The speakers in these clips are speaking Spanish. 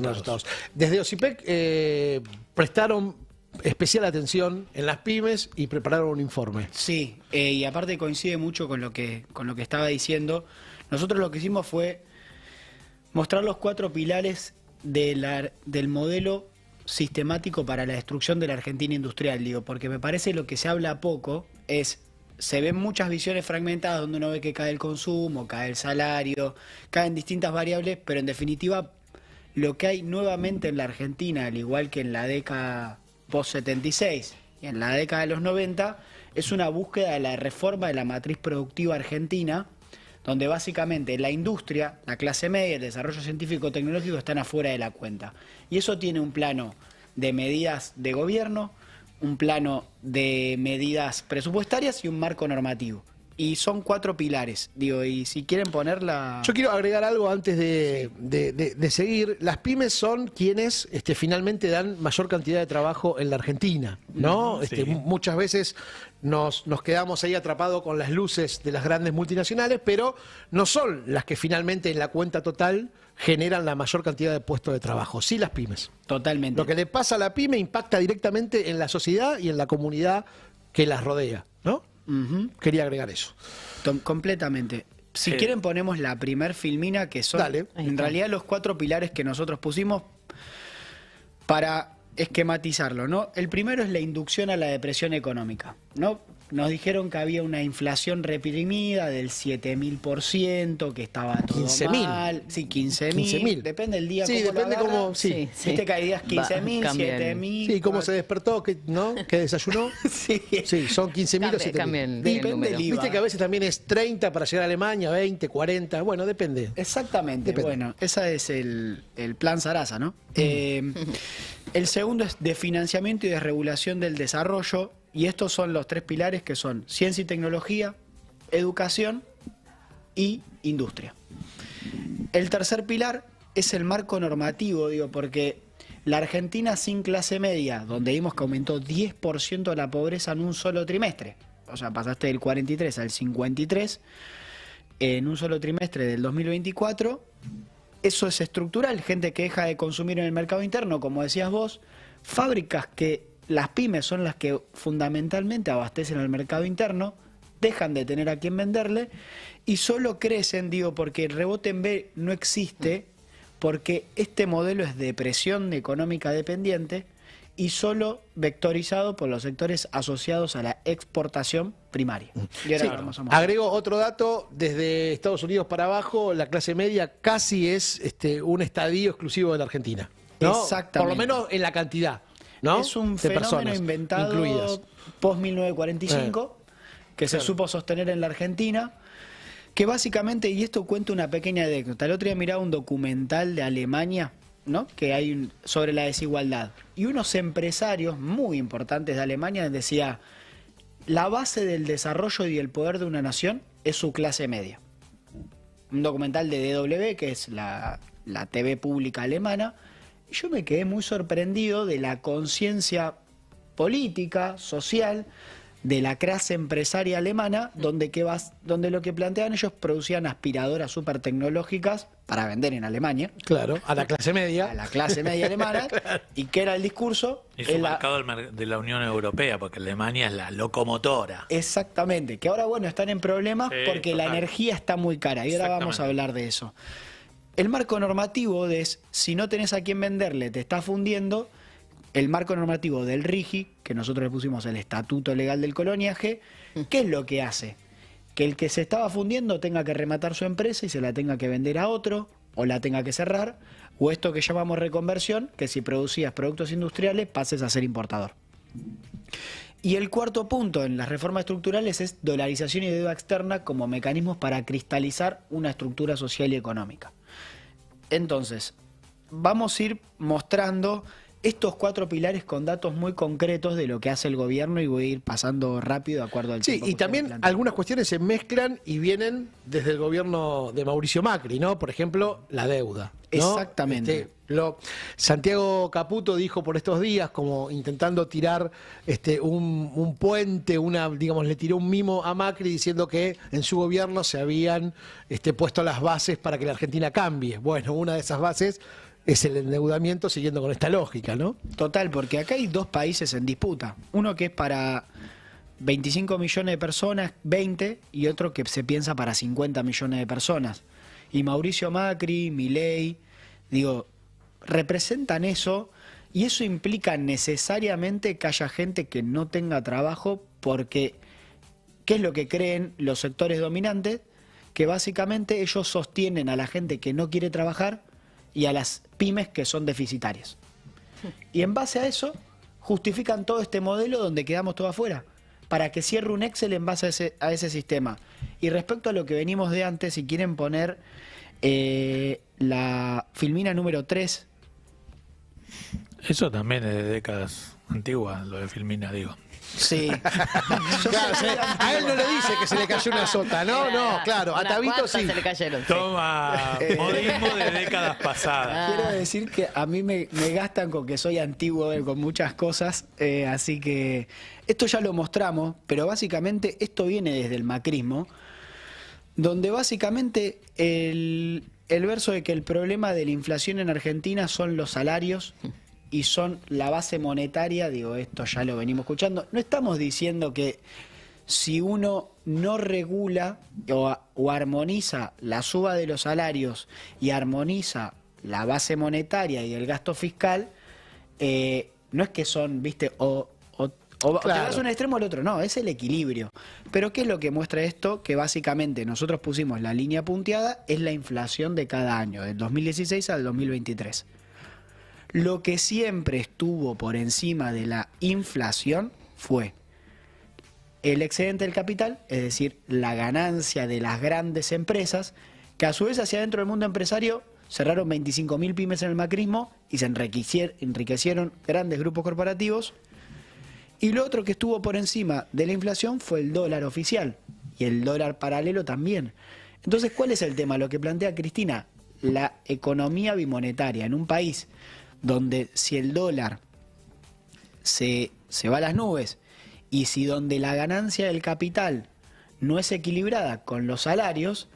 resultados. Desde OCIPEC prestaron especial atención en las pymes y prepararon un informe. Sí, y aparte coincide mucho con lo que estaba diciendo. Nosotros lo que hicimos fue mostrar los 4 pilares del modelo sistemático para la destrucción de la Argentina industrial, digo, porque me parece lo que se habla poco es, se ven muchas visiones fragmentadas donde uno ve que cae el consumo, cae el salario, caen distintas variables, pero en definitiva lo que hay nuevamente en la Argentina, al igual que en la década post-76 y en la década de los 90, es una búsqueda de la reforma de la matriz productiva argentina, donde básicamente la industria, la clase media, el desarrollo científico-tecnológico están afuera de la cuenta. Y eso tiene un plano de medidas de gobierno, un plano de medidas presupuestarias y un marco normativo. Y son 4 pilares, digo, y si quieren ponerla... Yo quiero agregar algo antes de seguir. Las pymes son quienes finalmente dan mayor cantidad de trabajo en la Argentina, ¿no? Sí. Muchas veces nos quedamos ahí atrapados con las luces de las grandes multinacionales, pero no son las que finalmente en la cuenta total generan la mayor cantidad de puestos de trabajo. Sí, las pymes. Totalmente. Lo que le pasa a la pyme impacta directamente en la sociedad y en la comunidad que las rodea, ¿no? Quería agregar eso. Completamente. Si quieren ponemos la primer filmina, que son en realidad los 4 pilares que nosotros pusimos para esquematizarlo, ¿no? El primero es la inducción a la depresión económica, ¿no? Nos dijeron que había una inflación reprimida del 7000%, que estaba todo 15.000. mal. Sí, 15.000. Depende del día. Sí, depende cómo. Sí. Viste que hay días 15.000, 7.000. Sí, cómo se despertó, ¿no? ¿Qué desayunó? Sí, son 15.000 o 7.000. Depende del IVA. Viste que a veces también es 30 para llegar a Alemania, 20, 40. Bueno, depende. Exactamente. Depende. Bueno, ese es el plan Sarasa, ¿no? El segundo es de financiamiento y desregulación del desarrollo. Y estos son los 3 pilares que son ciencia y tecnología, educación y industria. El tercer pilar es el marco normativo, digo, porque la Argentina sin clase media, donde vimos que aumentó 10% la pobreza en un solo trimestre, o sea, pasaste del 43 al 53 en un solo trimestre del 2024, eso es estructural, gente que deja de consumir en el mercado interno, como decías vos, fábricas que las pymes son las que fundamentalmente abastecen al mercado interno, dejan de tener a quien venderle y solo crecen, digo, porque el rebote en B no existe, porque este modelo es de presión económica dependiente y solo vectorizado por los sectores asociados a la exportación primaria. Y ahora vamos a mostrar. Agrego otro dato, desde Estados Unidos para abajo, la clase media casi es un estadio exclusivo de la Argentina, ¿no? Exactamente. Por lo menos en la cantidad, ¿no? Es un de fenómeno personas inventado post-1945 que se supo sostener en la Argentina, que básicamente, y esto cuenta una pequeña anécdota, el otro día miraba un documental de Alemania, ¿no? Que hay sobre la desigualdad, y unos empresarios muy importantes de Alemania decía, la base del desarrollo y el poder de una nación es su clase media. Un documental de DW, que es la TV pública alemana. Yo me quedé muy sorprendido de la conciencia política, social, de la clase empresaria alemana, donde lo que planteaban ellos producían aspiradoras súper tecnológicas para vender en Alemania. Claro, a la clase media. A la clase media alemana. Claro. ¿Y qué era el discurso? Es un mercado de la Unión Europea, porque Alemania es la locomotora. Exactamente, que ahora, bueno, están en problemas porque la energía está muy cara, y ahora vamos a hablar de eso. El marco normativo es, si no tenés a quién venderle, te está fundiendo. El marco normativo del RIGI, que nosotros le pusimos el Estatuto Legal del Coloniaje, ¿qué es lo que hace? Que el que se estaba fundiendo tenga que rematar su empresa y se la tenga que vender a otro, o la tenga que cerrar, o esto que llamamos reconversión, que si producías productos industriales pases a ser importador. Y el cuarto punto en las reformas estructurales es dolarización y deuda externa como mecanismos para cristalizar una estructura social y económica. Entonces, vamos a ir mostrando estos 4 pilares con datos muy concretos de lo que hace el gobierno y voy a ir pasando rápido de acuerdo al tiempo. Sí, y también algunas cuestiones se mezclan y vienen desde el gobierno de Mauricio Macri, ¿no? Por ejemplo, la deuda, ¿no? Exactamente. Santiago Caputo dijo por estos días, como intentando tirar un puente, digamos, le tiró un mimo a Macri diciendo que en su gobierno se habían puesto las bases para que la Argentina cambie. Bueno, una de esas bases es el endeudamiento siguiendo con esta lógica, ¿no? Total, porque acá hay dos países en disputa. Uno que es para 25 millones de personas, 20, y otro que se piensa para 50 millones de personas. Y Mauricio Macri, Milei, digo, representan eso, y eso implica necesariamente que haya gente que no tenga trabajo, porque ¿qué es lo que creen los sectores dominantes? Que básicamente ellos sostienen a la gente que no quiere trabajar y a las pymes que son deficitarias. Y en base a eso justifican todo este modelo donde quedamos todos afuera, para que cierre un Excel en base a ese sistema. Y respecto a lo que venimos de antes, si quieren poner la filmina número 3. Eso también es de décadas antiguas, lo de Filmina, digo. Sí. Claro, a él no le dice que se le cayó una sota, ¿no? No, claro, a Unas Tabito cuantas sí. se le cayeron. Sí. Toma, modismo de décadas pasadas. Quiero decir que a mí me gastan con que soy antiguo con muchas cosas, así que esto ya lo mostramos, pero básicamente esto viene desde el macrismo, donde básicamente el verso de que el problema de la inflación en Argentina son los salarios y son la base monetaria, digo, esto ya lo venimos escuchando. No estamos diciendo que si uno no regula o armoniza la suba de los salarios y armoniza la base monetaria y el gasto fiscal, no es que son, viste, o te vas a un extremo o al otro, no, es el equilibrio. Pero ¿qué es lo que muestra esto? Que básicamente nosotros pusimos la línea punteada, es la inflación de cada año, del 2016 al 2023. Lo que siempre estuvo por encima de la inflación fue el excedente del capital, es decir, la ganancia de las grandes empresas, que a su vez hacia dentro del mundo empresario cerraron 25.000 pymes en el macrismo y se enriquecieron grandes grupos corporativos. Y lo otro que estuvo por encima de la inflación fue el dólar oficial y el dólar paralelo también. Entonces, ¿cuál es el tema? Lo que plantea Cristina, la economía bimonetaria en un país donde si el dólar se va a las nubes y si donde la ganancia del capital no es equilibrada con los salarios,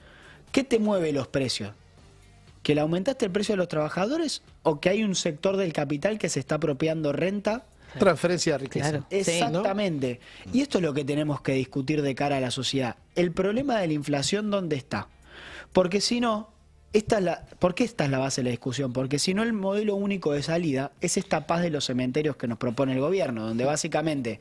¿qué te mueve los precios? ¿Que le aumentaste el precio a los trabajadores o que hay un sector del capital que se está apropiando renta? Transferencia de riqueza. Claro. Exactamente. Y esto es lo que tenemos que discutir de cara a la sociedad. El problema de la inflación, ¿dónde está? Porque si no, ¿por qué esta es la base de la discusión? Porque si no, el modelo único de salida es esta paz de los cementerios que nos propone el gobierno, donde básicamente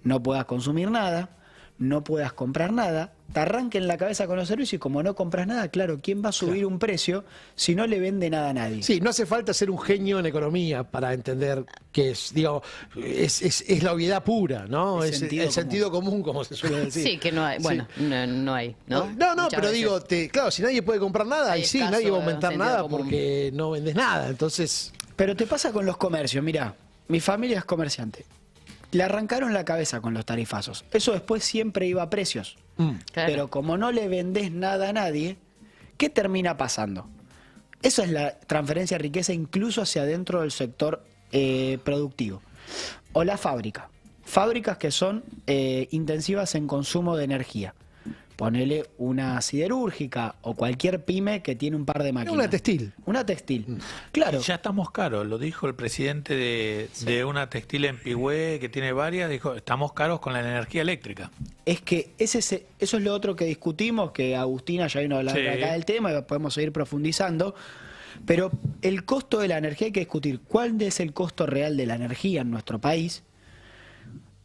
no puedas consumir nada, no puedas comprar nada, te arranquen la cabeza con los servicios y como no compras nada, claro, ¿quién va a subir un precio si no le vende nada a nadie? Sí, no hace falta ser un genio en economía para entender que es, digo, es la obviedad pura, ¿no? Es Es sentido el sentido común, como se suele decir. Sí, que no hay. Bueno, Sí. no hay, ¿no? No, Muchas pero veces. digo, claro, si nadie puede comprar nada, Hay y sí, escaso nadie va a aumentar sentido nada común. porque no vendes nada. Entonces, Pero te pasa con los comercios, mirá, mi familia es comerciante. Le arrancaron la cabeza con los tarifazos. Eso después siempre iba a precios. Claro. Pero como no le vendés nada a nadie, ¿qué termina pasando? Esa es la transferencia de riqueza incluso hacia adentro del sector productivo. O la fábrica. Fábricas que son intensivas en consumo de energía. Ponele una siderúrgica o cualquier pyme que tiene un par de máquinas. una textil. Una textil. Claro. Ya estamos caros, lo dijo el presidente de una textil en Pigüé que tiene varias, dijo, estamos caros con la energía eléctrica. Es que eso es lo otro que discutimos, que Agustina ya vino a hablar Sí. acá del tema y podemos seguir profundizando. Pero el costo de la energía hay que discutir. ¿Cuál es el costo real de la energía en nuestro país?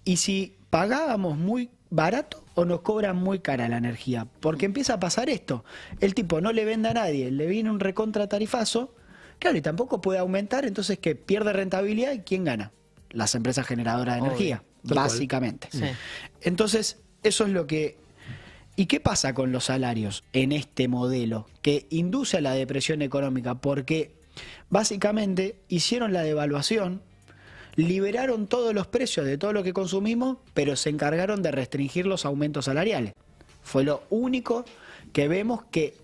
Y si pagábamos muy barato o nos cobran muy cara la energía. Porque empieza a pasar esto. El tipo no le vende a nadie, le viene un recontra tarifazo, claro, y tampoco puede aumentar, entonces que pierde rentabilidad y ¿quién gana? Las empresas generadoras de energía, tal cual. básicamente. Sí. Entonces, eso es lo que... ¿Y qué pasa con los salarios en este modelo que induce a la depresión económica? Porque básicamente hicieron la devaluación, liberaron todos los precios de todo lo que consumimos, pero se encargaron de restringir los aumentos salariales. Fue lo único que vemos que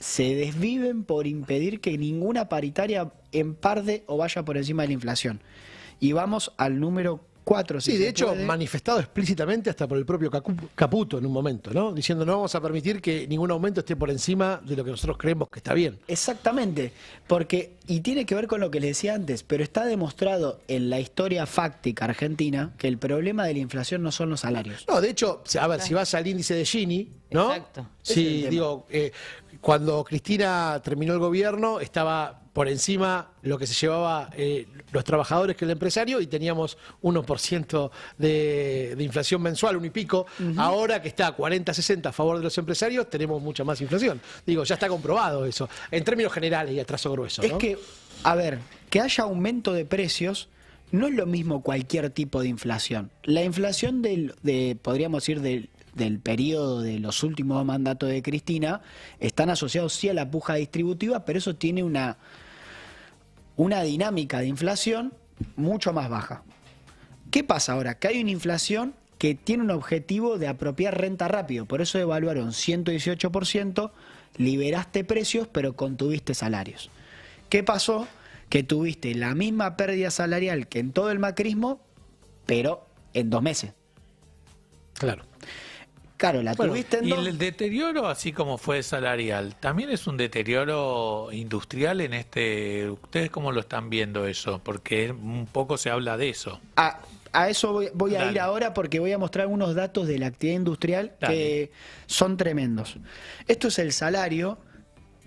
se desviven por impedir que ninguna paritaria emparde o vaya por encima de la inflación. Y vamos al número 4, si Sí, de se hecho, puede. manifestado explícitamente hasta por el propio Caputo en un momento, ¿no? Diciendo no vamos a permitir que ningún aumento esté por encima de lo que nosotros creemos que está bien. Exactamente, porque, y tiene que ver con lo que les decía antes, pero está demostrado en la historia fáctica argentina que el problema de la inflación no son los salarios. No, de hecho, a ver, si vas al índice de Gini, ¿no? Exacto. Ese es el Sí, tema. digo, cuando Cristina terminó el gobierno, estaba por encima lo que se llevaba los trabajadores que el empresario y teníamos 1% de inflación mensual, 1 y pico. Ahora que está 40-60 a favor de los empresarios, tenemos mucha más inflación. Digo, ya está comprobado eso, en términos generales y a trazo grueso, ¿no? Es que, a ver, que haya aumento de precios no es lo mismo cualquier tipo de inflación. La inflación podríamos decir, del periodo de los últimos mandatos de Cristina, están asociados sí a la puja distributiva, pero eso tiene una dinámica de inflación mucho más baja. ¿Qué pasa ahora? Que hay una inflación que tiene un objetivo de apropiar renta rápido, por eso evaluaron 118%, liberaste precios, pero contuviste salarios. ¿Qué pasó? Que tuviste la misma pérdida salarial que en todo el macrismo, pero en 2 meses. Claro. Claro, la Bueno, tuviste en Y 2 el deterioro, así como fue salarial, también es un deterioro industrial en este. ¿Ustedes cómo lo están viendo eso? Porque un poco se habla de eso. A eso voy a Dale. ir ahora porque voy a mostrar unos datos de la actividad industrial Dale. que son tremendos. Esto es el salario.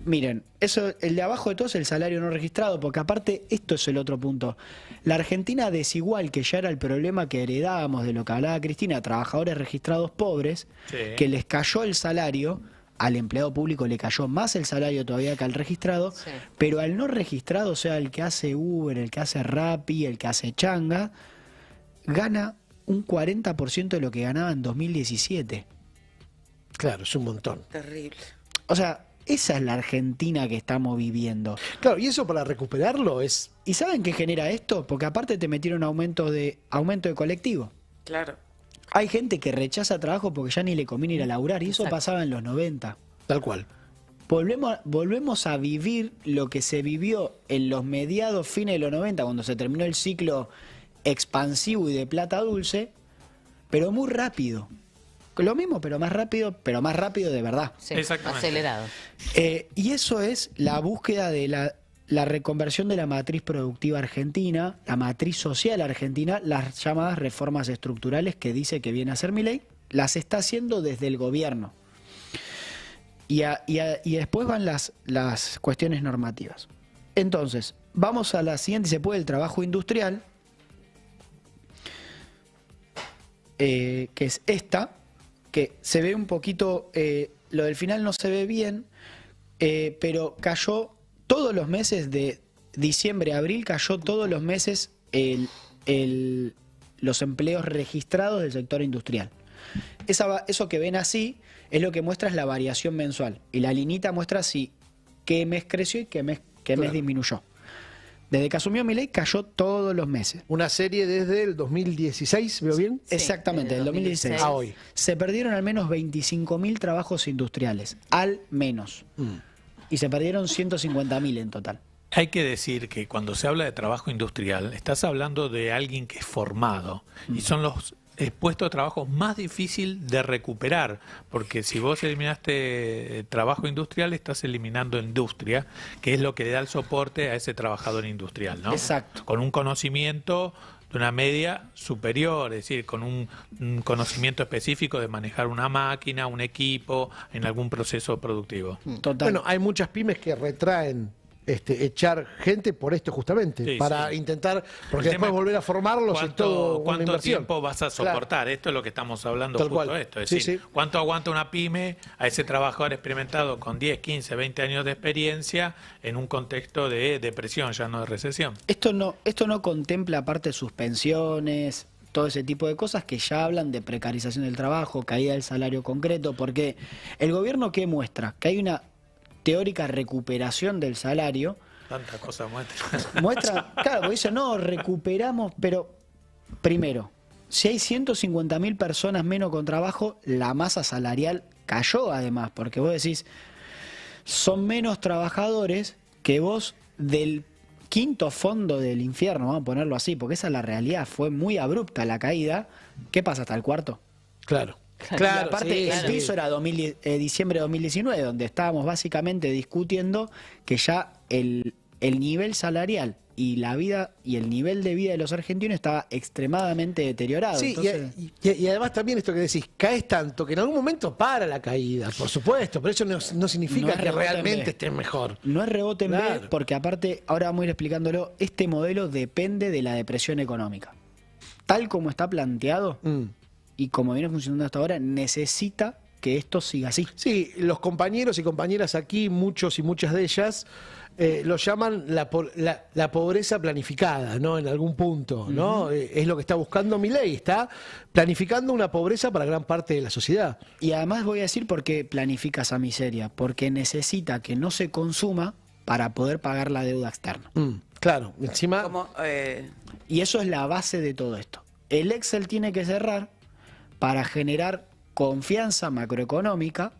Miren, eso, el de abajo de todo es el salario no registrado, porque aparte esto es el otro punto. La Argentina desigual, que ya era el problema que heredábamos de lo que hablaba Cristina, trabajadores registrados pobres, Sí. que les cayó el salario, al empleado público le cayó más el salario todavía que al registrado, Sí. pero al no registrado, o sea, el que hace Uber, el que hace Rappi, el que hace Changa, gana un 40% de lo que ganaba en 2017. Claro, es un montón. Terrible. O sea, esa es la Argentina que estamos viviendo. Claro, y eso para recuperarlo es... ¿Y saben qué genera esto? Porque aparte te metieron aumento de colectivo. Claro. Hay gente que rechaza trabajo porque ya ni le conviene ir a laburar, y eso Exacto. pasaba en los 90. Tal cual. Volvemos a vivir lo que se vivió en los mediados, fines de los 90, cuando se terminó el ciclo expansivo y de plata dulce, pero muy rápido. Lo mismo, pero más rápido de verdad. Sí, Exactamente. acelerado. Y eso es la búsqueda de la reconversión de la matriz productiva argentina, la matriz social argentina, las llamadas reformas estructurales que dice que viene a hacer Milei, las está haciendo desde el gobierno. Y después van las cuestiones normativas. Entonces, vamos a la siguiente, se puede, el trabajo industrial, que es esta, que se ve un poquito, lo del final no se ve bien, pero cayó todos los meses de diciembre a abril, cayó todos los meses los empleos registrados del sector industrial. Eso que ven así es lo que muestra es la variación mensual. Y la linita muestra si qué mes creció y qué mes disminuyó. Desde que asumió Milei cayó todos los meses. Una serie desde el 2016, ¿veo bien? Sí, Exactamente, desde del 2016. A hoy. Se perdieron al menos 25.000 trabajos industriales, al menos. Y se perdieron 150.000 en total. Hay que decir que cuando se habla de trabajo industrial, estás hablando de alguien que es formado y son los puestos de trabajo más difícil de recuperar, porque si vos eliminaste trabajo industrial, estás eliminando industria, que es lo que le da el soporte a ese trabajador industrial, ¿no? Exacto. Con un conocimiento de una media superior, es decir, con un conocimiento específico de manejar una máquina, un equipo, en algún proceso productivo. Total. Bueno, hay muchas pymes que retraen echar gente por esto justamente, Sí, para sí. intentar, porque El después tema es volver a formarlos es todo una ¿Cuánto inversión. tiempo vas a Claro. soportar? Esto es lo que estamos hablando Tal justo cual. esto. Es Sí, decir, sí. ¿cuánto aguanta una pyme a ese trabajador experimentado con 10, 15, 20 años de experiencia en un contexto de depresión, ya no de recesión? Esto no contempla aparte suspensiones, todo ese tipo de cosas que ya hablan de precarización del trabajo, caída del salario concreto, porque el gobierno ¿qué muestra? Que hay una teórica recuperación del salario. Tanta cosa muestra. Muestra, claro, porque dice, no, recuperamos, pero primero, si hay 150.000 personas menos con trabajo, la masa salarial cayó además, porque vos decís, son menos trabajadores que vos quinto fondo del infierno, vamos a ponerlo así, porque esa es la realidad, fue muy abrupta la caída. ¿Qué pasa hasta el cuarto? Claro. Y Claro, aparte, sí, el sí. piso era diciembre de 2019, donde estábamos básicamente discutiendo que ya el nivel salarial y la vida y el nivel de vida de los argentinos estaba extremadamente deteriorado. Sí, Entonces, y además también esto que decís, caes tanto que en algún momento para la caída, por supuesto, pero eso no significa No es que rebote en realmente B. estés mejor. no es rebote en B, Claro. porque aparte, ahora vamos a ir explicándolo, este modelo depende de la depresión económica. Tal como está planteado Mm. y como viene funcionando hasta ahora, necesita que esto siga así. Sí, los compañeros y compañeras aquí, muchos y muchas de ellas, lo llaman la pobreza planificada, ¿no? En algún punto, ¿no? Es lo que está buscando Milei, está planificando una pobreza para gran parte de la sociedad. Y además voy a decir por qué planifica esa miseria, porque necesita que no se consuma para poder pagar la deuda externa. Claro, encima... Como, Y eso es la base de todo esto. El Excel tiene que cerrar para generar confianza macroeconómica,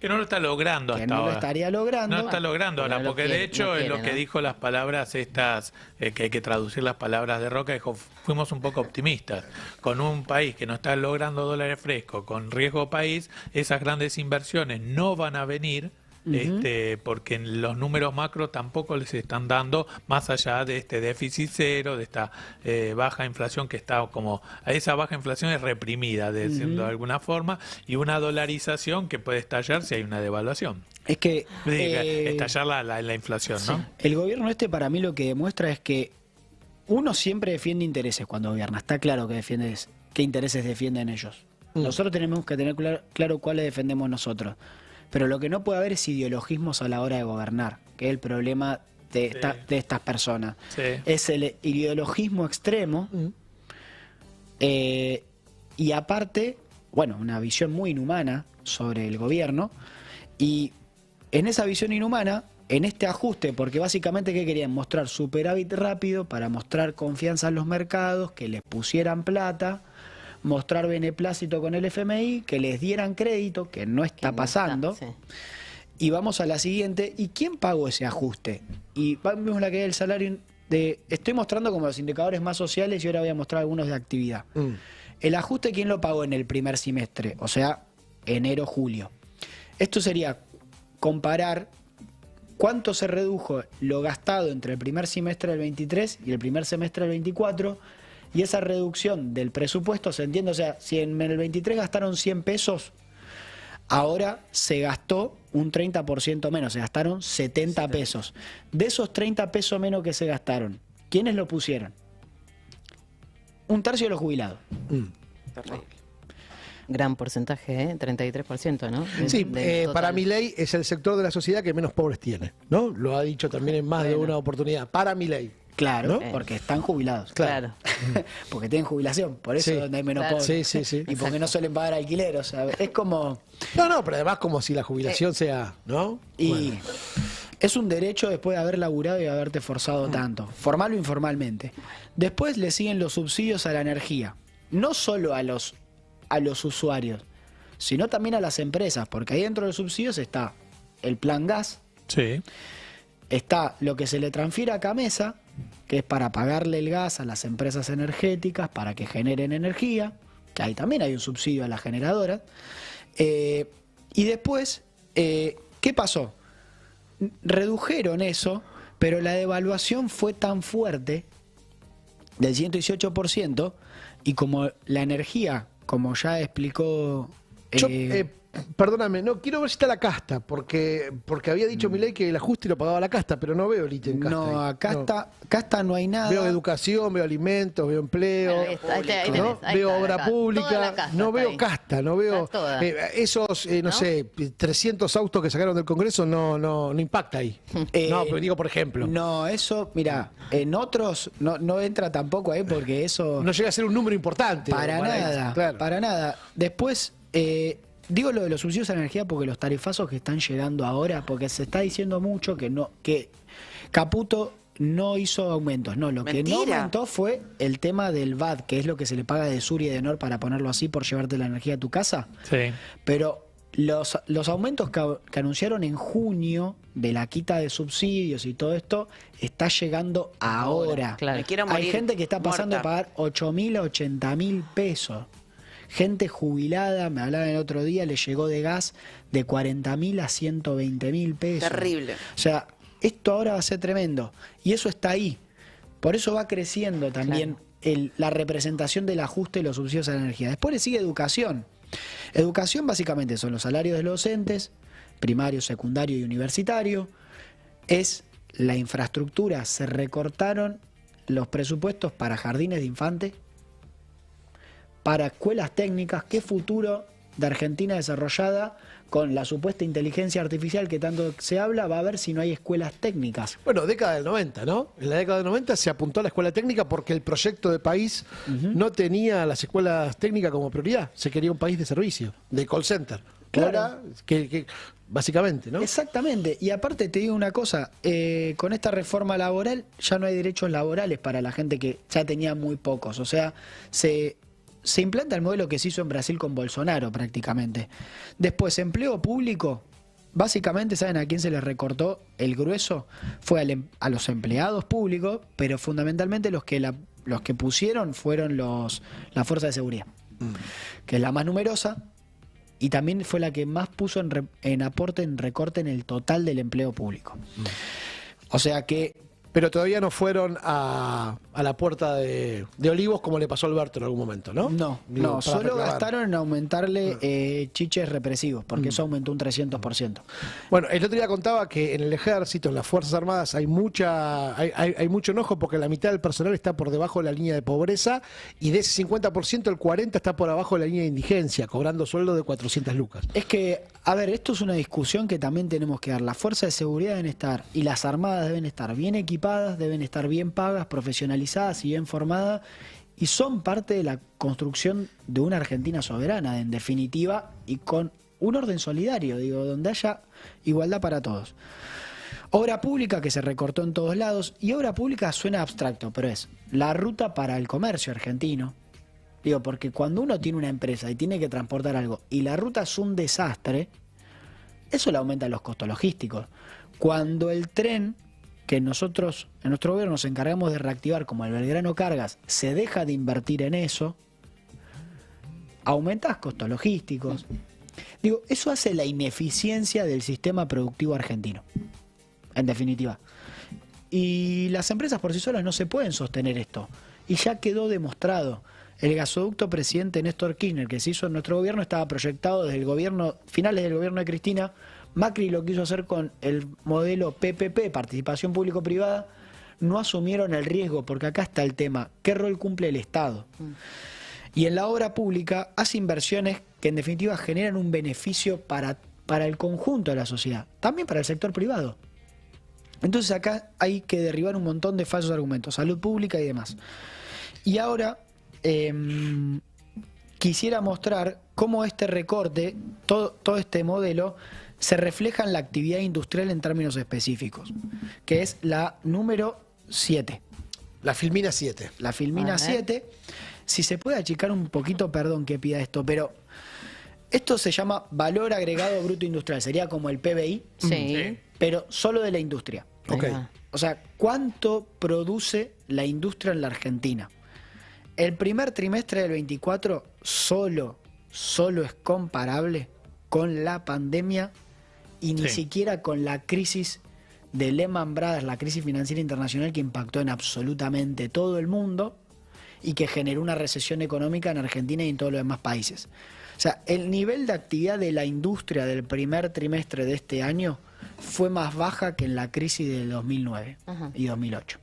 Que no lo está logrando que hasta no lo ahora. estaría logrando. No está logrando Pero ahora, no lo porque quiere, de hecho no es quiere, lo que ¿no? dijo las palabras estas, que hay que traducir las palabras de Roca, dijo, fuimos un poco optimistas. Con un país que no está logrando dólares frescos, con riesgo país, esas grandes inversiones no van a venir. Porque en los números macro tampoco les están dando, más allá de este déficit cero, de esta baja inflación que está como, esa baja inflación es reprimida, de decirlo de alguna forma, y una dolarización que puede estallar si hay una devaluación. Es que Estallar la inflación, ¿no? el gobierno este para mí lo que demuestra es que uno siempre defiende intereses cuando gobierna. Está claro que defiendes qué intereses defienden ellos. Nosotros tenemos que tener claro cuáles defendemos nosotros. Pero lo que no puede haber es ideologismos a la hora de gobernar, que es el problema de estas personas. Sí. Es el ideologismo extremo y aparte, bueno, una visión muy inhumana sobre el gobierno. Y en esa visión inhumana, en este ajuste, porque básicamente ¿qué querían? Mostrar superávit rápido para mostrar confianza en los mercados, que les pusieran plata, mostrar beneplácito con el FMI, que les dieran crédito, que no está pasando. Sí. Y vamos a la siguiente. ¿Y quién pagó ese ajuste? Y vemos la caída del salario. Estoy mostrando como los indicadores más sociales y ahora voy a mostrar algunos de actividad. El ajuste, ¿quién lo pagó en el primer semestre? O sea, enero-julio. Esto sería comparar cuánto se redujo lo gastado entre el primer semestre del 23 y el primer semestre del 24. Y esa reducción del presupuesto se entiende, o sea, si en el 23 gastaron 100 pesos, ahora se gastó un 30% menos, se gastaron 70 pesos. De esos 30 pesos menos que se gastaron, ¿quiénes lo pusieron? Un tercio de los jubilados. terrible. Gran porcentaje, 33%, ¿no? Sí, Del total. para Milei es el sector de la sociedad que menos pobres tiene, ¿no? Lo ha dicho también en más de Bueno. una oportunidad. Para Milei. Claro, ¿No? porque están jubilados. Claro. Porque tienen jubilación, por eso Sí. es donde hay menos Claro. pobres. Sí. Y porque no suelen pagar alquiler, o sea, es como... No, pero además como si la jubilación sea, ¿no? Y Bueno. es un derecho después de haber laburado y haberte forzado tanto, formal o informalmente. Después le siguen los subsidios a la energía, no solo a los usuarios, sino también a las empresas, porque ahí dentro de los subsidios está el plan gas, Sí. está lo que se le transfiere a Camesa, que es para pagarle el gas a las empresas energéticas para que generen energía, que ahí también hay un subsidio a las generadoras. Y después, ¿qué pasó? Redujeron eso, pero la devaluación fue tan fuerte, del 118%, y como la energía, como ya explicó... Yo, perdóname, no quiero ver si está la casta, porque había dicho Milei que el ajuste lo pagaba la casta, pero no veo el ítem casta. no, ahí. acá No. está, casta no hay nada. Veo educación, veo alimentos, veo empleo, Bueno, ahí está, ahí ¿no? tenés, ahí veo está, obra acá. Toda pública, la casta no está veo ahí. casta, no veo Está toda. esos, no ¿No? sé, 300 autos que sacaron del Congreso no impacta ahí. No, pero digo por ejemplo. No, eso, mira, en otros no entra tampoco ahí porque eso... No llega a ser un número importante. para nada, claro. para nada. Después, digo lo de los subsidios a la energía porque los tarifazos que están llegando ahora, porque se está diciendo mucho que Caputo no hizo aumentos. No, lo que no Mentira. aumentó fue el tema del VAT, que es lo que se le paga de Sur y de Nor, para ponerlo así, por llevarte la energía a tu casa. Sí. Pero los aumentos que anunciaron en junio de la quita de subsidios y todo esto está llegando ahora. Claro. Me quiero Hay morir gente que está pasando muerta. a pagar 8.000 a 80.000 pesos. Gente jubilada, me hablaban el otro día, le llegó de gas de 40.000 a 120.000 pesos. Terrible. O sea, esto ahora va a ser tremendo. Y eso está ahí. Por eso va creciendo también la representación del ajuste de los subsidios a la energía. Después le sigue educación. Educación básicamente son los salarios de los docentes, primario, secundario y universitario. Es la infraestructura. Se recortaron los presupuestos para jardines de infantes, para escuelas técnicas. ¿Qué futuro de Argentina desarrollada con la supuesta inteligencia artificial que tanto se habla va a haber si no hay escuelas técnicas? Bueno, década del 90, ¿no? En la década del 90 se apuntó a la escuela técnica porque el proyecto de país no tenía las escuelas técnicas como prioridad. Se quería un país de servicio, de call center. Claro. Ahora, básicamente, ¿no? Exactamente. Y aparte te digo una cosa, con esta reforma laboral ya no hay derechos laborales para la gente que ya tenía muy pocos. O sea, se implanta el modelo que se hizo en Brasil con Bolsonaro prácticamente. Después, empleo público, básicamente, ¿saben a quién se les recortó el grueso? Fue a los empleados públicos, pero fundamentalmente los que pusieron fueron la Fuerza de Seguridad, que es la más numerosa y también fue la que más puso en aporte, en recorte en el total del empleo público. O sea que... Pero todavía no fueron a la puerta de Olivos como le pasó a Alberto en algún momento, ¿no? No, Digo, no, para solo reclamar. gastaron en aumentarle chiches represivos, porque eso aumentó un 300%. Bueno, el otro día contaba que en el ejército, en las Fuerzas Armadas, hay mucho enojo porque la mitad del personal está por debajo de la línea de pobreza y de ese 50% el 40% está por abajo de la línea de indigencia, cobrando sueldo de 400 lucas. Es que, a ver, esto es una discusión que también tenemos que dar. Las fuerzas de seguridad deben estar y las armadas deben estar bien equipadas, deben estar bien pagas, profesionalizadas y bien formadas, y son parte de la construcción de una Argentina soberana, en definitiva, y con un orden solidario, digo, donde haya igualdad para todos. Obra pública que se recortó en todos lados, y obra pública suena abstracto, pero es la ruta para el comercio argentino. Digo, porque cuando uno tiene una empresa y tiene que transportar algo y la ruta es un desastre, eso le aumenta los costos logísticos. Cuando el tren, que nosotros en nuestro gobierno nos encargamos de reactivar, como el Belgrano Cargas, se deja de invertir en eso, aumentas costos logísticos. Digo, eso hace la ineficiencia del sistema productivo argentino, en definitiva. Y las empresas por sí solas no se pueden sostener esto. Y ya quedó demostrado. El gasoducto presidente Néstor Kirchner, que se hizo en nuestro gobierno, estaba proyectado desde el gobierno, finales del gobierno de Cristina. Macri lo quiso hacer con el modelo PPP, participación público-privada. No asumieron el riesgo, porque acá está el tema. ¿Qué rol cumple el Estado? Y en la obra pública hace inversiones que en definitiva generan un beneficio para el conjunto de la sociedad, también para el sector privado. Entonces acá hay que derribar un montón de falsos argumentos, salud pública y demás. Y ahora quisiera mostrar cómo este recorte, todo este modelo, se refleja en la actividad industrial en términos específicos, que es la número 7. La Filmina 7. La Filmina 7. Si se puede achicar un poquito, perdón que pida esto, pero esto se llama valor agregado bruto industrial, sería como el PBI, Sí. pero solo de la industria. Ok. Ahí va. O sea, ¿cuánto produce la industria en la Argentina? El primer trimestre del 24 solo es comparable con la pandemia y ni siquiera con la crisis de Lehman Brothers, la crisis financiera internacional que impactó en absolutamente todo el mundo y que generó una recesión económica en Argentina y en todos los demás países. O sea, el nivel de actividad de la industria del primer trimestre de este año fue más baja que en la crisis del 2009 y 2008.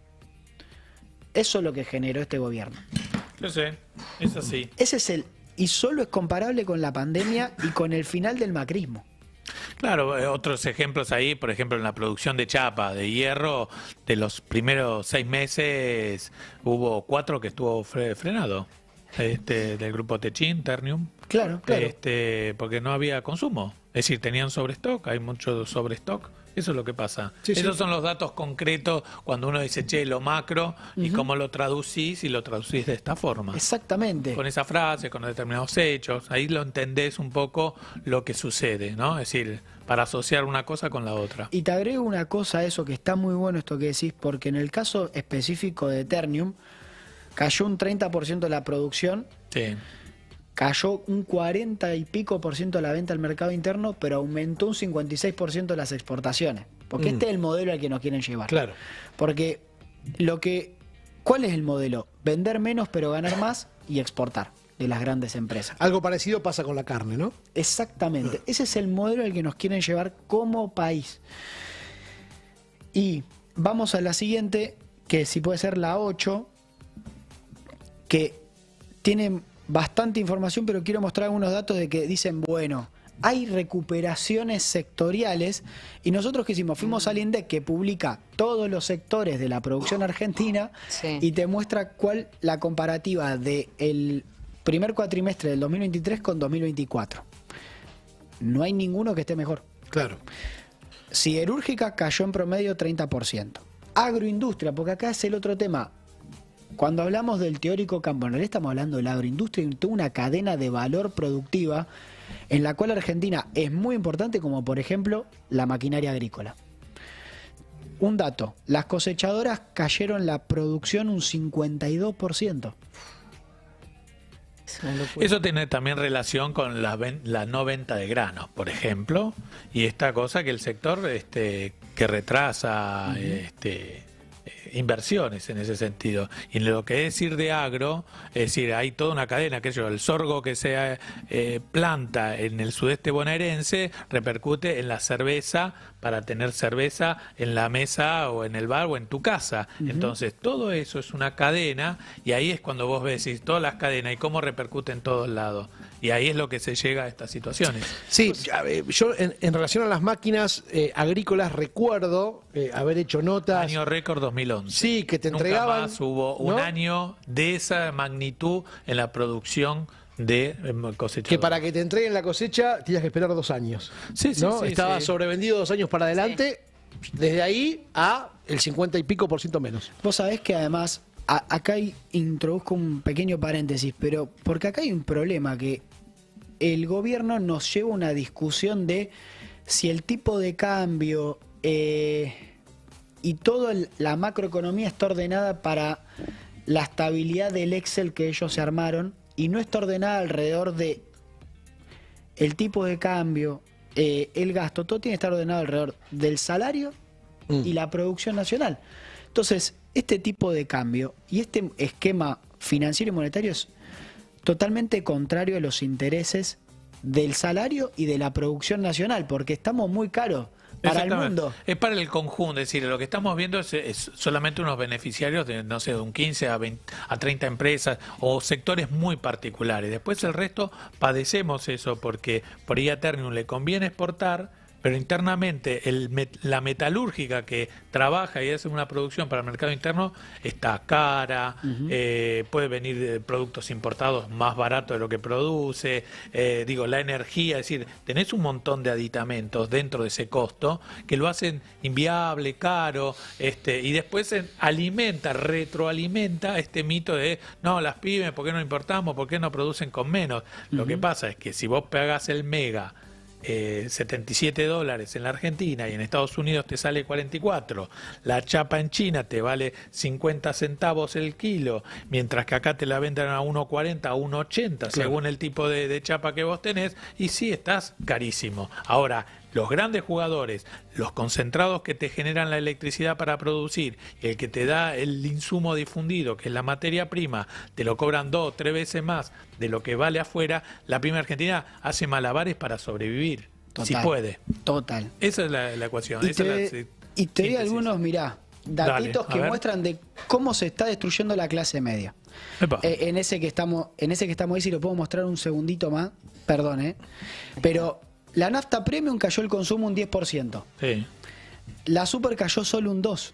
Eso es lo que generó este gobierno. Yo sé, es así. Ese es y solo es comparable con la pandemia y con el final del macrismo. Claro, otros ejemplos ahí, por ejemplo, en la producción de chapa, de hierro, de los primeros 6 meses hubo 4 que estuvo frenado. Del grupo Techin, Ternium. Claro, claro. Porque no había consumo. Es decir, tenían sobrestock, hay mucho sobrestock Eso es lo que pasa. Sí, sí. Esos son los datos concretos cuando uno dice, che, lo macro, y cómo lo traducís, y lo traducís de esta forma. Exactamente. Con esa frase, con determinados hechos, ahí lo entendés un poco lo que sucede, ¿no? Es decir, para asociar una cosa con la otra. Y te agrego una cosa a eso que está muy bueno esto que decís, porque en el caso específico de Ternium, cayó un 30% de la producción, Sí. cayó un 40 y pico por ciento la venta al mercado interno, pero aumentó un 56% las exportaciones. Porque este es el modelo al que nos quieren llevar. Claro. Porque ¿cuál es el modelo? Vender menos pero ganar más y exportar de las grandes empresas. Algo parecido pasa con la carne, ¿no? Exactamente. Ese es el modelo al que nos quieren llevar como país. Y vamos a la siguiente, que si puede ser la 8, que tiene bastante información, pero quiero mostrar algunos datos de que dicen, bueno, hay recuperaciones sectoriales, y nosotros ¿qué hicimos? Fuimos al INDEC, que publica todos los sectores de la producción argentina, Sí. y te muestra cuál la comparativa del primer cuatrimestre del 2023 con 2024. No hay ninguno que esté mejor. Claro. Siderúrgica cayó en promedio 30%. Agroindustria, porque acá es el otro tema. Cuando hablamos del teórico campo, en realidad estamos hablando de la agroindustria y toda una cadena de valor productiva en la cual Argentina es muy importante, como por ejemplo la maquinaria agrícola. Un dato, las cosechadoras cayeron la producción un 52%. Es una locura. Eso tiene también relación con la no venta de granos, por ejemplo, y esta cosa que el sector que retrasa inversiones en ese sentido. Y en lo que es decir de agro, es decir, hay toda una cadena, que el sorgo que se planta en el sudeste bonaerense repercute en la cerveza, para tener cerveza en la mesa o en el bar o en tu casa. Entonces, todo eso es una cadena, y ahí es cuando vos ves todas las cadenas y cómo repercute en todos lados. Y ahí es lo que se llega a estas situaciones. Sí, yo en relación a las máquinas agrícolas recuerdo haber hecho notas. Año récord 2011. Sí, que te entregaban. Nunca más hubo un ¿no? año de esa magnitud en la producción de cosecha. Que para que te entreguen la cosecha tenías que esperar 2 años. Sí, sí, ¿no? sí, Estaba sí. sobrevendido 2 años para adelante, desde ahí a el 50 y pico por ciento menos. Vos sabés que además, acá introduzco un pequeño paréntesis, pero porque acá hay un problema, que el gobierno nos lleva a una discusión de si el tipo de cambio y toda la macroeconomía está ordenada para la estabilidad del Excel que ellos se armaron, y no está ordenada alrededor de el tipo de cambio, el gasto. Todo tiene que estar ordenado alrededor del salario y la producción nacional. Entonces, este tipo de cambio y este esquema financiero y monetario es totalmente contrario a los intereses del salario y de la producción nacional, porque estamos muy caros para el Exactamente. mundo. Es para el conjunto, es decir, lo que estamos viendo es solamente unos beneficiarios de, no sé, de un 15 a 30 empresas o sectores muy particulares. Después el resto padecemos eso, porque por ahí a Ternium le conviene exportar, pero internamente la metalúrgica que trabaja y hace una producción para el mercado interno está cara, puede venir de productos importados más baratos de lo que produce, la energía, es decir, tenés un montón de aditamentos dentro de ese costo que lo hacen inviable, caro, y después retroalimenta este mito de, no, las pymes, ¿por qué no importamos? ¿Por qué no producen con menos? Lo que pasa es que si vos pagás el mega $77 en la Argentina y en Estados Unidos te sale 44, la chapa en China te vale 50 centavos el kilo, mientras que acá te la venden a 1.40, a 1.80, según el tipo de chapa que vos tenés, y sí, estás carísimo. Ahora, los grandes jugadores, los concentrados que te generan la electricidad para producir, el que te da el insumo difundido, que es la materia prima, te lo cobran 2 o 3 veces más de lo que vale afuera. La pyme argentina hace malabares para sobrevivir, Total, si puede. Total. Esa es la ecuación. Y Esa te, es la y te doy síntesis. algunos, mirá, datitos Dale, a que ver. muestran de cómo se está destruyendo la clase media. Epa. En ese que estamos ahí, si lo puedo mostrar un segundito más, perdón, pero la nafta premium cayó el consumo un 10%. Sí. La super cayó solo un 2%.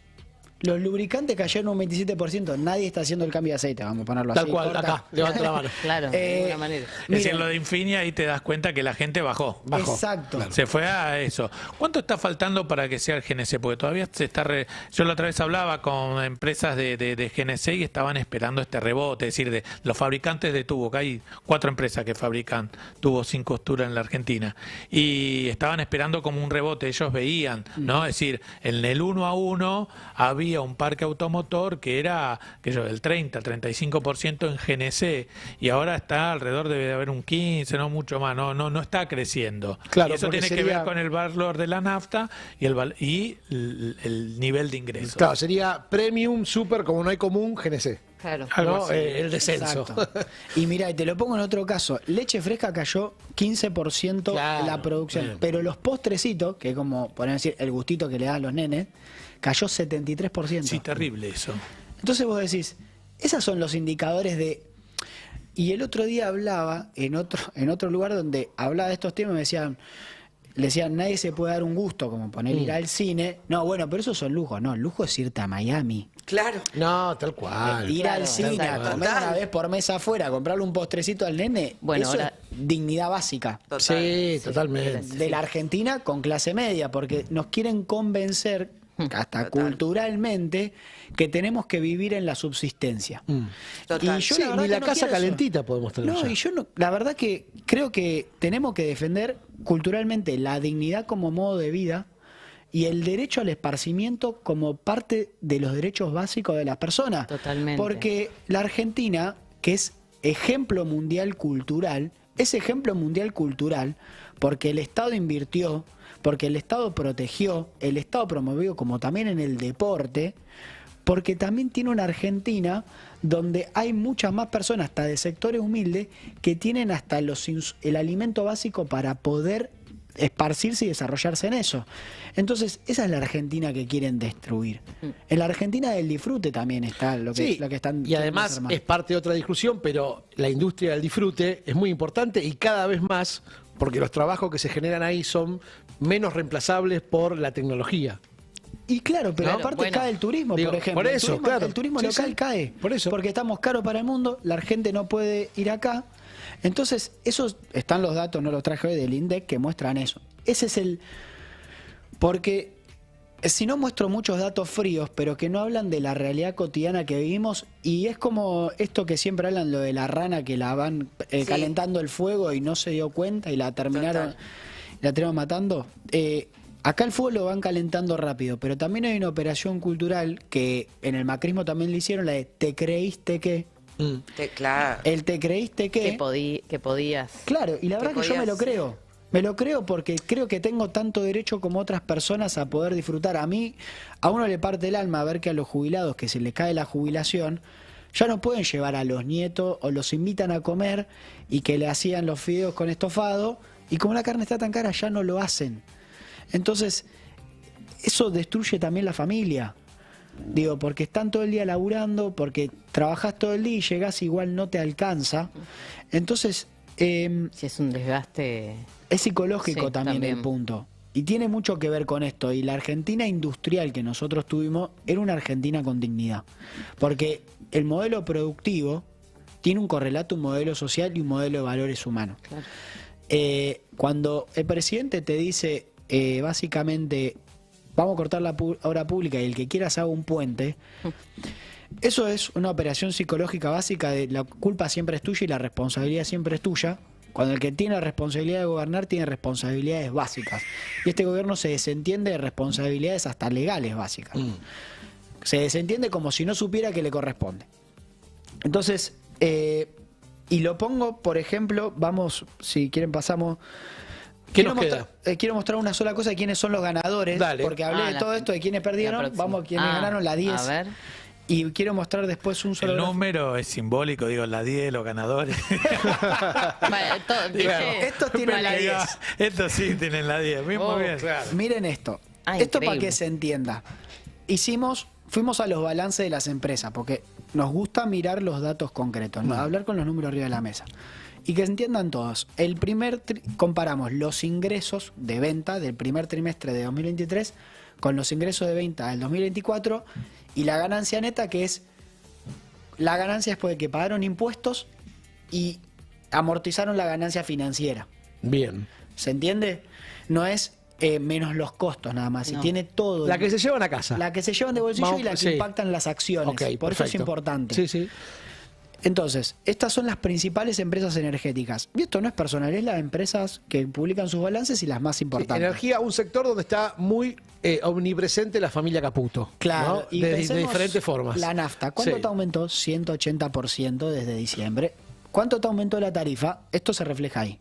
Los lubricantes cayeron un 27%. Nadie está haciendo el cambio de aceite, vamos a ponerlo Tal así. cual, corta. acá, levanta la mano. Claro, de ninguna manera. Es decir, lo de Infinia, ahí te das cuenta que la gente bajó. Exacto. Se fue a eso. ¿Cuánto está faltando para que sea el GNC? Porque todavía se está... Yo la otra vez hablaba con empresas de GNC y estaban esperando este rebote. Es decir, de los fabricantes de tubo, que hay 4 empresas que fabrican tubos sin costura en la Argentina. Y estaban esperando como un rebote. Ellos veían, ¿no? Es decir, en el 1 a 1 había un parque automotor que era el 30-35% en GNC y ahora está alrededor, debe haber un 15, no mucho más, no está creciendo. Claro, y eso porque tiene que sería- ver con el valor de la nafta y el nivel de ingresos. Claro, sería premium, super, como no hay común, GNC. Claro. Algo ¿no? así. El descenso. Exacto. Y mira, y te lo pongo en otro caso. Leche fresca cayó 15% Claro, la producción. bien. Pero los postrecitos, que es como, podemos decir, el gustito que le dan a los nenes, cayó 73%. Sí, terrible eso. Entonces vos decís, esos son los indicadores de... Y el otro día hablaba en otro lugar donde hablaba de estos temas, le decían, nadie se puede dar un gusto, como poner ir al cine. No, bueno, pero eso son lujos. No, el lujo es irte a Miami. Claro. No, tal cual. Ir Claro, al cine, a exacto. comer Total. una vez por mes afuera, comprarle un postrecito al nene. Bueno, eso ahora- es dignidad básica. Total. Sí, totalmente. De la Argentina con clase media, porque nos quieren convencer, hasta Total. culturalmente, que tenemos que vivir en la subsistencia. Total. Y yo Sí, la verdad ni que la no casa quiero eso. calentita podemos tener No, ya. y yo no, la verdad que creo que tenemos que defender culturalmente la dignidad como modo de vida y el derecho al esparcimiento como parte de los derechos básicos de las personas. Totalmente. Porque la Argentina, que es ejemplo mundial cultural, es ejemplo mundial cultural porque el Estado invirtió, porque el Estado protegió, el Estado promovió, como también en el deporte, porque también tiene una Argentina donde hay muchas más personas, hasta de sectores humildes, que tienen hasta el alimento básico para poder esparcirse y desarrollarse en eso. Entonces, esa es la Argentina que quieren destruir. En la Argentina del disfrute también está lo que, Sí, lo que están... y además quieren hacer es parte de otra discusión, pero la industria del disfrute es muy importante y cada vez más, porque los trabajos que se generan ahí son menos reemplazables por la tecnología. Y claro, pero Claro, aparte bueno. cae el turismo, Digo, por ejemplo. por eso, el turismo, claro. el turismo Sí, local sí. cae. Por eso. Porque estamos caros para el mundo, la gente no puede ir acá. Entonces, esos están los datos, no los traje hoy del INDEC, que muestran eso. Ese es el... Porque si no muestro muchos datos fríos, pero que no hablan de la realidad cotidiana que vivimos, y es como esto que siempre hablan, lo de la rana que la van Sí. calentando el fuego y no se dio cuenta y la terminaron matando. Acá el fuego lo van calentando rápido, pero también hay una operación cultural que en el macrismo también le hicieron, la de te creíste que... Claro. El te creíste que... Que podías. Claro, y la verdad que yo me lo podías- creo. Me lo creo porque creo que tengo tanto derecho como otras personas a poder disfrutar. A uno le parte el alma ver que a los jubilados que se les cae la jubilación, ya no pueden llevar a los nietos o los invitan a comer y que le hacían los fideos con estofado y como la carne está tan cara ya no lo hacen. Entonces, eso destruye también la familia. Digo, porque están todo el día laburando, porque trabajás todo el día y llegás igual no te alcanza. Entonces, Si es un desgaste. es psicológico Sí, también el también. punto. Y tiene mucho que ver con esto. Y la Argentina industrial que nosotros tuvimos era una Argentina con dignidad. Porque el modelo productivo tiene un correlato, un modelo social y un modelo de valores humanos. Claro. Cuando el presidente te dice, básicamente, vamos a cortar la obra pública y el que quiera se haga un puente, eso es una operación psicológica básica de la culpa siempre es tuya y la responsabilidad siempre es tuya. Cuando el que tiene la responsabilidad de gobernar tiene responsabilidades básicas. Y este gobierno se desentiende de responsabilidades hasta legales básicas. Se desentiende como si no supiera que le corresponde. Entonces, y lo pongo, por ejemplo, vamos, si quieren pasamos... ¿Qué Quiero nos mostrar, quiero mostrar una sola cosa de quiénes son los ganadores, Dale. porque hablé de la- todo esto de quiénes perdieron, la próxima. vamos a quienes ganaron la 10. A ver. Y quiero mostrar después un solo El gráfico. número es simbólico, digo, la 10, los ganadores. Bueno, ¿viste? Estos tienen la 10. Estos sí tienen la 10. Muy Oh, bien. Miren esto. Ah, Esto para increíble. que se entienda. Fuimos a los balances de las empresas, porque nos gusta mirar los datos concretos, ¿no? Hablar con los números arriba de la mesa. Y que se entiendan todos. Comparamos los ingresos de venta del primer trimestre de 2023 con los ingresos de venta del 2024 y la ganancia neta, que es la ganancia después de que pagaron impuestos y amortizaron la ganancia financiera. Bien. ¿Se entiende? No es menos los costos nada más, y No. tiene todo. La que se llevan a casa. La que se llevan de bolsillo y la que Sí. impactan las acciones. Ok, Por eso es perfecto. importante. Sí, sí. Entonces, estas son las principales empresas energéticas. Y esto no es personal, es las empresas que publican sus balances y las más Sí, importantes. energía, un sector donde está muy omnipresente la familia Caputo. Claro, ¿no? y de pensemos diferentes formas. La nafta, ¿cuánto Sí. te aumentó? 180% desde diciembre. ¿Cuánto te aumentó la tarifa? Esto se refleja ahí.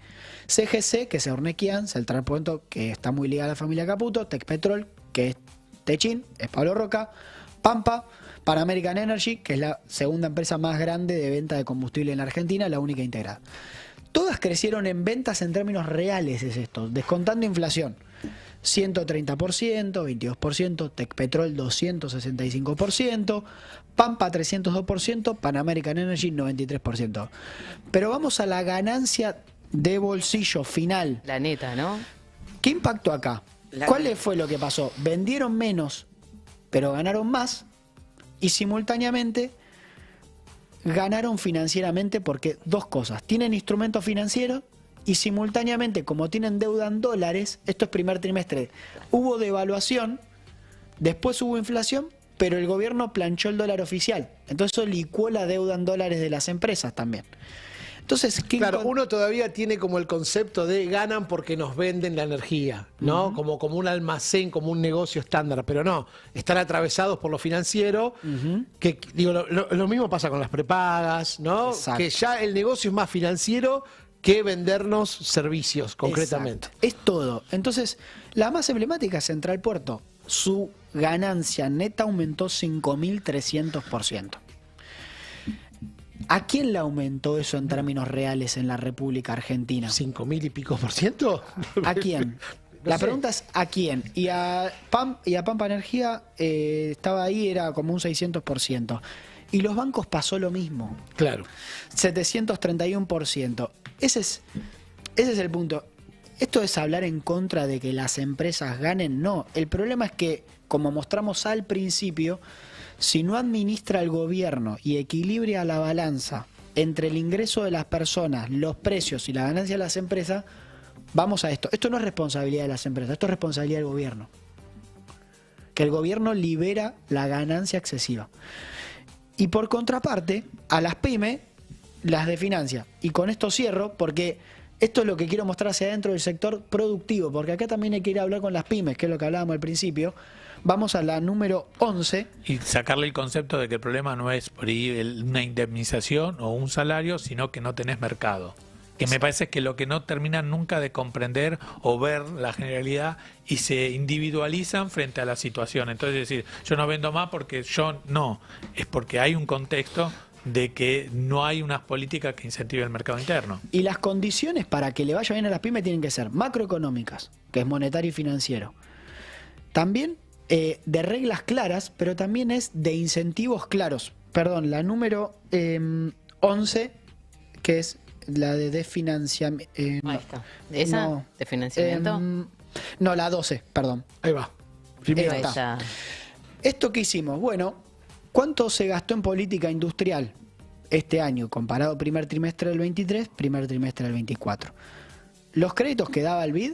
CGC, que es Ornequian, Central Puerto, que está muy ligada a la familia Caputo, Tecpetrol, que es Techin, es Pablo Roca, Pampa, Pan American Energy, que es la segunda empresa más grande de venta de combustible en la Argentina, la única integrada. Todas crecieron en ventas en términos reales, es esto, descontando inflación. 130%, 22%, Tecpetrol 265%, Pampa 302%, Pan American Energy 93%. Pero vamos a la ganancia de bolsillo final. La neta, ¿no? ¿Qué impactó acá? ¿Cuál fue lo que pasó? Vendieron menos, pero ganaron más, y simultáneamente ganaron financieramente porque dos cosas. Tienen instrumentos financieros y simultáneamente, como tienen deuda en dólares, esto es primer trimestre, hubo devaluación, después hubo inflación, pero el gobierno planchó el dólar oficial. Entonces eso licuó la deuda en dólares de las empresas también. Entonces, ¿qué Claro, uno todavía tiene como el concepto de ganan porque nos venden la energía, ¿no? Como un almacén, como un negocio estándar, pero no, están atravesados por lo financiero, que digo, lo mismo pasa con las prepagas, ¿no? Exacto. Que ya el negocio es más financiero que vendernos servicios, concretamente. Exacto. Es todo. Entonces, la más emblemática es Central Puerto. Su ganancia neta aumentó 5.300%. ¿A quién le aumentó eso en términos reales en la República Argentina? 5.000 y pico %. ¿A quién? No La sé. pregunta es ¿a quién? Y a Pampa Energía estaba ahí, era como un 600%. Y los bancos pasó lo mismo. Claro. 731%. Ese es el punto. ¿Esto es hablar en contra de que las empresas ganen? No. El problema es que, como mostramos al principio, si no administra el gobierno y equilibra la balanza entre el ingreso de las personas, los precios y la ganancia de las empresas, vamos a esto. Esto no es responsabilidad de las empresas, esto es responsabilidad del gobierno. Que el gobierno libera la ganancia excesiva. Y por contraparte, a las pymes las desfinancia. Y con esto cierro, porque esto es lo que quiero mostrar hacia adentro del sector productivo, porque acá también hay que ir a hablar con las pymes, que es lo que hablábamos al principio. Vamos a la número 11. Y sacarle el concepto de que el problema no es por ahí una indemnización o un salario, sino que no tenés mercado. Que me parece que lo que no terminan nunca de comprender o ver la generalidad y se individualizan frente a la situación. Entonces decir, yo no vendo más porque yo no, es porque hay un contexto de que no hay unas políticas que incentiven el mercado interno. Y las condiciones para que le vaya bien a las pymes tienen que ser macroeconómicas, que es monetario y financiero. También de reglas claras, pero también es de incentivos claros. Perdón, la número 11, que es la de desfinanciamiento. Ahí está. ¿Esa? ¿De financiamiento? No, la 12, perdón. Ahí va. Ahí Ahí está. está. ¿Esto qué hicimos? Bueno, ¿cuánto se gastó en política industrial este año comparado primer trimestre del 23, primer trimestre del 24? Los créditos que daba el BID,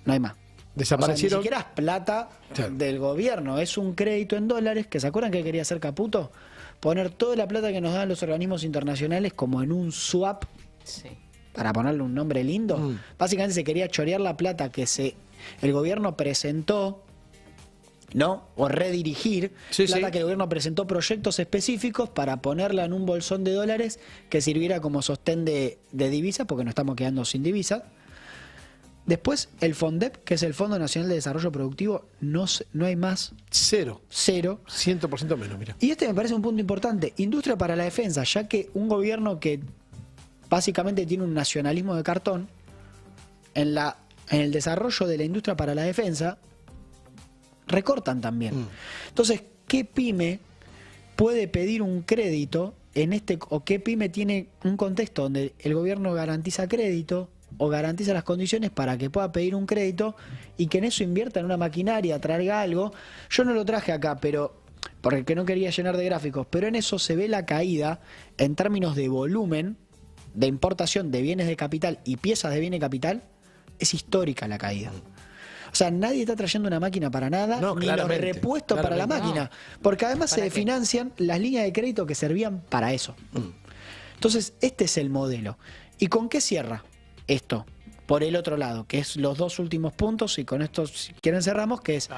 no hay más. Desaparecieron. O sea, ni siquiera es plata Claro. del gobierno, es un crédito en dólares, que ¿se acuerdan que quería hacer Caputo? Poner toda la plata que nos dan los organismos internacionales como en un swap, Sí. para ponerle un nombre lindo. Básicamente se quería chorear la plata que el gobierno presentó, ¿no? O redirigir Sí, plata sí. que el gobierno presentó proyectos específicos para ponerla en un bolsón de dólares que sirviera como sostén de divisas, porque nos estamos quedando sin divisas. Después, el FONDEP, que es el Fondo Nacional de Desarrollo Productivo, no hay más, Cero. cero. 100% menos, mira. Y este me parece un punto importante. Industria para la defensa, ya que un gobierno que básicamente tiene un nacionalismo de cartón, en el desarrollo de la industria para la defensa, recortan también. Entonces, ¿qué pyme puede pedir un crédito o qué pyme tiene un contexto donde el gobierno garantiza crédito o garantiza las condiciones para que pueda pedir un crédito y que en eso invierta en una maquinaria, traiga algo? Yo no lo traje acá, pero porque no quería llenar de gráficos, pero en eso se ve la caída en términos de volumen de importación de bienes de capital y piezas de bienes de capital, es histórica la caída. O sea, nadie está trayendo una máquina para nada, ni los claramente, repuestos para la máquina, porque además se financian las líneas de crédito que servían para eso. Entonces, este es el modelo. ¿Y con qué cierra esto? Por el otro lado, que es los dos últimos puntos, y con esto, si quieren, cerramos, que es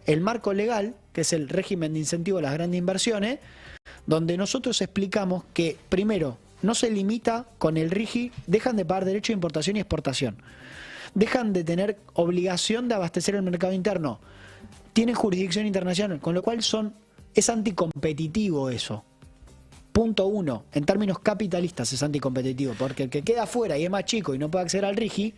el marco legal, que es el régimen de incentivo a las grandes inversiones, donde nosotros explicamos que, primero, no se limita con el RIGI, dejan de pagar derecho de importación y exportación, dejan de tener obligación de abastecer el mercado interno, tienen jurisdicción internacional, con lo cual es anticompetitivo eso. Punto 1, en términos capitalistas es anticompetitivo, porque el que queda afuera y es más chico y no puede acceder al RIGI,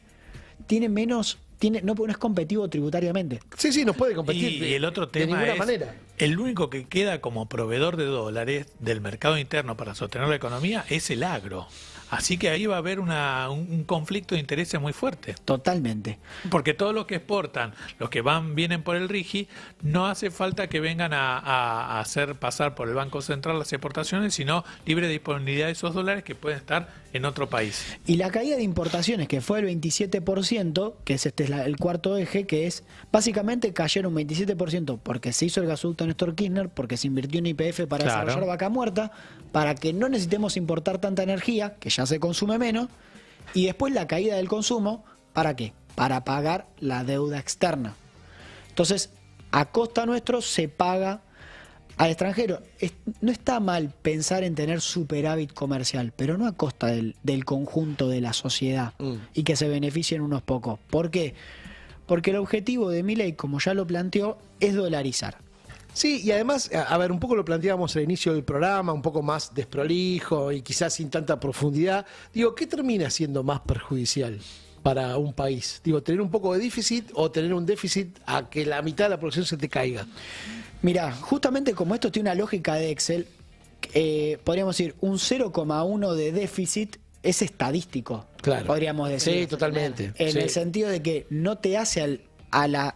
no es competitivo tributariamente. Sí, no puede competir. Y el otro tema de ninguna es, manera. el único que queda como proveedor de dólares del mercado interno para sostener la economía es el agro. Así que ahí va a haber un conflicto de intereses muy fuerte. Totalmente. Porque todos los que exportan, los que vienen por el RIGI, no hace falta que vengan a hacer pasar por el Banco Central las exportaciones, sino libre disponibilidad de esos dólares que pueden estar en otro país. Y la caída de importaciones, que fue el 27%, que es el cuarto eje, que es básicamente cayeron un 27% porque se hizo el gasoducto Néstor Kirchner, porque se invirtió en YPF para desarrollar Vaca Muerta, para que no necesitemos importar tanta energía, que ya se consume menos, y después la caída del consumo, ¿para qué? Para pagar la deuda externa. Entonces, a costa nuestro se paga al extranjero. No está mal pensar en tener superávit comercial, pero no a costa del conjunto de la sociedad y que se beneficien unos pocos. ¿Por qué? Porque el objetivo de Milei, como ya lo planteó, es dolarizar. Sí, y además, a ver, un poco lo planteábamos al inicio del programa, un poco más desprolijo y quizás sin tanta profundidad. Digo, ¿qué termina siendo más perjudicial para un país? Digo, ¿tener un poco de déficit o tener un déficit a que la mitad de la producción se te caiga? Mirá, justamente como esto tiene una lógica de Excel, podríamos decir, un 0,1 de déficit es estadístico, podríamos decir. Sí, totalmente. En el sentido de que no te hace al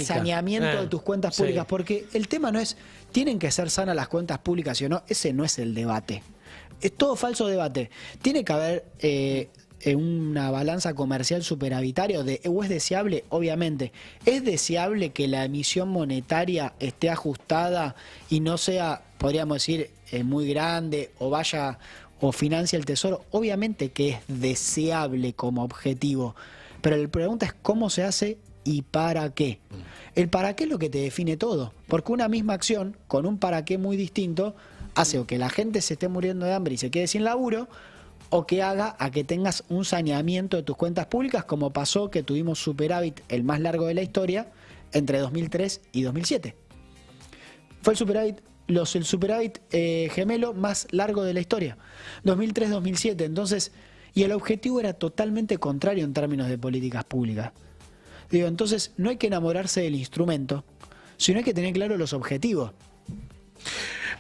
saneamiento de tus cuentas públicas, porque el tema no es, tienen que ser sanas las cuentas públicas, ¿sí o no? Ese no es el debate. Es todo falso debate. Tiene que haber una balanza comercial superavitaria, o es deseable, obviamente. ¿Es deseable que la emisión monetaria esté ajustada y no sea, podríamos decir, muy grande o financie el tesoro? Obviamente que es deseable como objetivo, pero la pregunta es cómo se hace y para qué. El para qué es lo que te define todo, porque una misma acción con un para qué muy distinto hace o que la gente se esté muriendo de hambre y se quede sin laburo, o que haga a que tengas un saneamiento de tus cuentas públicas, como pasó que tuvimos superávit, el más largo de la historia, entre 2003 y 2007. Fue el superávit gemelo más largo de la historia, 2003-2007. Entonces, y el objetivo era totalmente contrario en términos de políticas públicas. Digo, entonces no hay que enamorarse del instrumento, sino hay que tener claro los objetivos.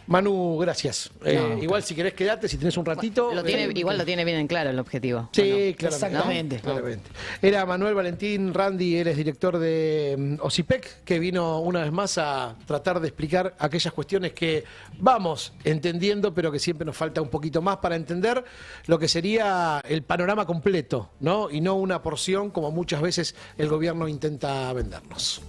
Manu, gracias. Igual si querés quedarte, si tenés un ratito. Igual lo tiene bien en claro el objetivo. Sí, claramente. Exactamente. ¿No? Claramente. Era Manuel Valentín Randi, él es director de OSIPEC, que vino una vez más a tratar de explicar aquellas cuestiones que vamos entendiendo, pero que siempre nos falta un poquito más para entender lo que sería el panorama completo, ¿no? Y no una porción como muchas veces el gobierno intenta vendernos.